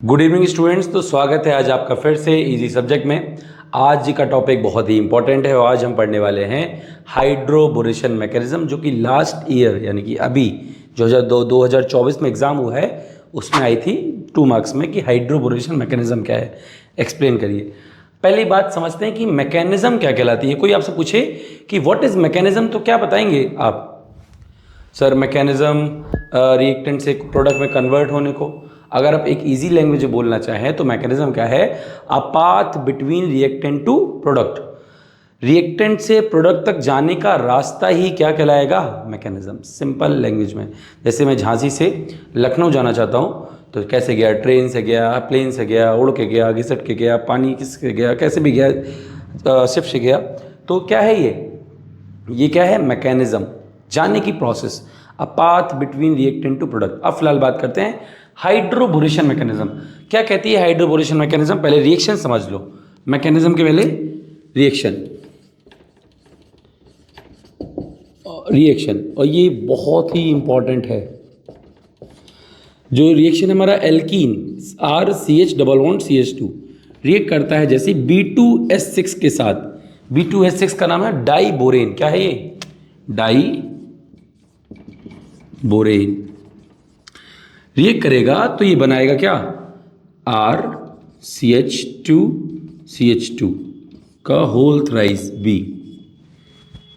Good evening students. तो स्वागत है आज आपका फिर से इजी सब्जेक्ट में। आज का टॉपिक बहुत ही इंपॉर्टेंट है और आज हम पढ़ने वाले हैं हाइड्रोबोरेशन मैकेनिज्म, जो कि लास्ट ईयर यानी कि अभी जो 2024 में एग्जाम हुआ है उसमें आई थी 2 मार्क्स में कि हाइड्रोबोरेशन मैकेनिज्म क्या है, एक्सप्लेन करिए। पहली बात समझते हैं कि मैकेनिज्म क्या कहलाती है। कोई आपसे पूछे कि व्हाट इज मैकेनिज्म तो क्या बताएंगे आप? सर मैकेनिज्म रिएक्टेंट से प्रोडक्ट में कन्वर्ट होने को। अगर आप एक इजी लैंग्वेज में बोलना चाहें तो मैकेनिज्म क्या है? A path between reactant to product. Reactant से प्रोडक्ट तक जाने का रास्ता ही क्या कहलाएगा? मैकेनिज्म। सिंपल लैंग्वेज में, जैसे मैं झांसी से लखनऊ जाना चाहता हूँ तो कैसे गया? ट्रेन से गया, प्लेन से गया, उड़ के गया, घिसट के गया, पानी किसके गया, कैसे भी गया, शिप से गया। तो क्या है ये क्या है? मैकेनिज्म, जाने की process, a path between reactant to product. अब फिलहाल बात करते हैं हाइड्रोबोरेशन मैकेनिज्म। क्या कहती है हाइड्रोबोरेशन मैकेनिज्म? पहले रिएक्शन समझ लो। मैकेनिज्म के पहले रिएक्शन और ये बहुत ही इंपॉर्टेंट है। जो रिएक्शन हमारा alkene RCH double bond CH2 react करता है जैसे B2S6 के साथ। B2S6 का नाम है डाइबोरेन। क्या है ये? डाइबोरेन रिएक्ट करेगा तो ये बनाएगा क्या? RCH2CH2 का होल थ्राइस B।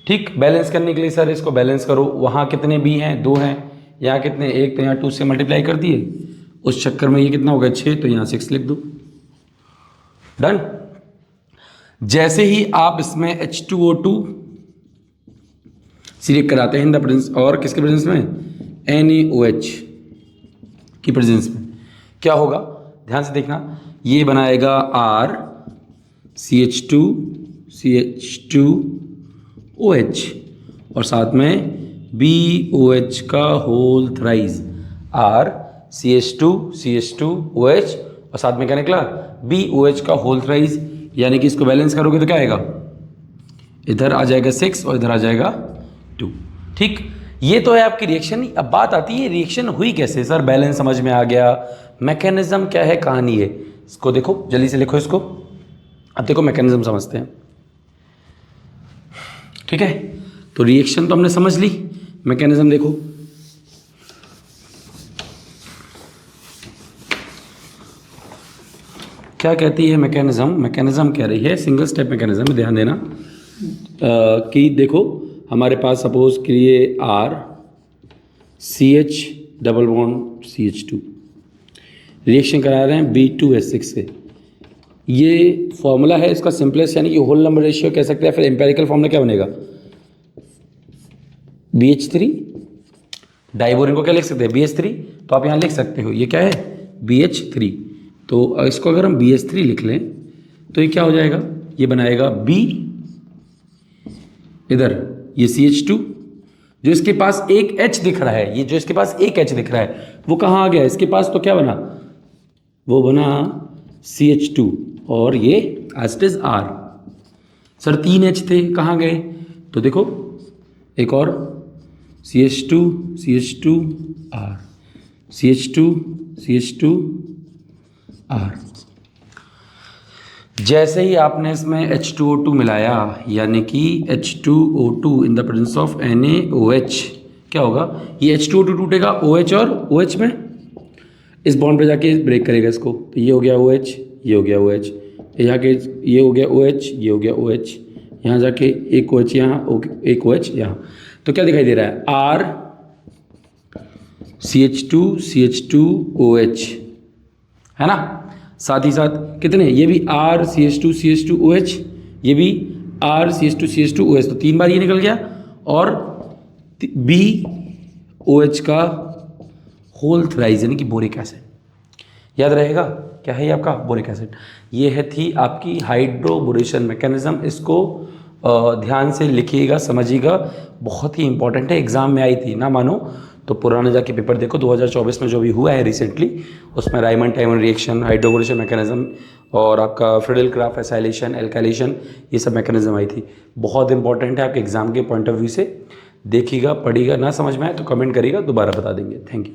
ठीक, बैलेंस करने के लिए सर इसको बैलेंस करो। वहाँ कितने B हैं? 2 हैं। यहाँ कितने? 1, तो यहाँ 2 से मल्टीप्लाई कर दिए। उस चक्कर में ये कितना हो गया? 6, तो यहाँ 6 लिख दो। डन। जैसे ही आप इसमें H2O2 सिलेक्ट कराते हैं इन द प्रेजेंस, और किसके प्रेजेंस में? NaOH की प्रेजेंस में, क्या होगा? ध्यान से देखना। ये बनाएगा RCH2CH2OH और साथ में BOH का होल थ्राइस। RCH2CH2OH और साथ में क्या निकला? BOH का होल थ्राइस। यानी कि इसको बैलेंस करोगे तो क्या आएगा? इधर आ जाएगा 6 और इधर आ जाएगा 2। ठीक, ये तो है आपकी रिएक्शन। अब बात आती है रिएक्शन हुई कैसे? सर बैलेंस समझ में आ गया, मैकेनिज्म क्या है, कहानी है। इसको देखो, जल्दी से लिखो इसको। अब देखो मैकेनिज्म समझते हैं। ठीक है, तो रिएक्शन तो हमने समझ ली, मैकेनिज्म देखो। क्या कहती है मैकेनिज्म? मैकेनिज्म कह रही है सिंगल स्टेप मैकेनिज्म में, ध्यान देना कि देखो हमारे पास सपोज कि ये RCH double bond CH2 reaction करा रहे हैं B2S6 से। ये फॉर्मूला है इसका सिंपलेस्ट, यानी कि होल नंबर रेशियो कह सकते हैं। फिर एम्पेरिकल फॉर्मूला क्या बनेगा? BH3। डाइबोरेन को क्या लिख सकते हैं? BH3। तो आप यहाँ लिख सकते हो ये क्या है? BH3। तो इसको अगर हम BH3 लिख लें तो ये क्या हो जाएगा? ये बनाएगा B, इधर ये CH2, जो इसके पास एक H दिख रहा है, ये जो इसके पास एक H दिख रहा है वो कहाँ आ गया? इसके पास तो क्या बना? वो बना CH2 और ये as it is R। Sir 3 H थे, कहाँ गए? तो देखो एक और CH2 CH2 R, CH2 CH2 R। जैसे ही आपने इसमें H2O2 मिलाया, यानी कि H2O2 in the presence of NaOH, क्या होगा? ये H2O2 टूटेगा OH और OH में इस बॉन्ड पे जाके ब्रेक करेगा इसको। तो ये हो गया OH, ये हो गया OH, यहाँ के ये हो गया OH, ये हो गया OH, यहाँ जाके एक OH यहाँ, एक OH यहाँ। तो क्या दिखाई दे रहा है? RCH2CH2OH है ना। साथ ही साथ कितने? ये भी RCH2CH2OH, ये भी RCH2CH2OH, तो 3 बार ये निकल गया। और BOH का होल थ्राइस यानी कि बोरिक एसिड। याद रहेगा क्या है ये आपका? Boric acid. ये है थी आपकी हाइड्रोबोरेशन मैकेनिज्म। इसको ध्यान से लिखिएगा, समझिएगा, बहुत ही इंपॉर्टेंट है, एग्जाम में आई थी। ना मानो तो पुराने जाके पेपर देखो 2024 में जो भी हुआ है रिसेंटली, उसमें रायमंड टाइमन रिएक्शन, हाइड्रोबोरेशन मैकेनिज्म और आपका फ्रिडल-क्राफ्ट एसाइलेशन, एल्काइलेशन, ये सब मैकेनिज्म आई थी। बहुत इंपॉर्टेंट है आपके एग्जाम के पॉइंट ऑफ व्यू से। देखिएगा, पढ़िएगा, ना समझ में आए तो कमेंट करिएगा, दोबारा बता देंगे। Thank you.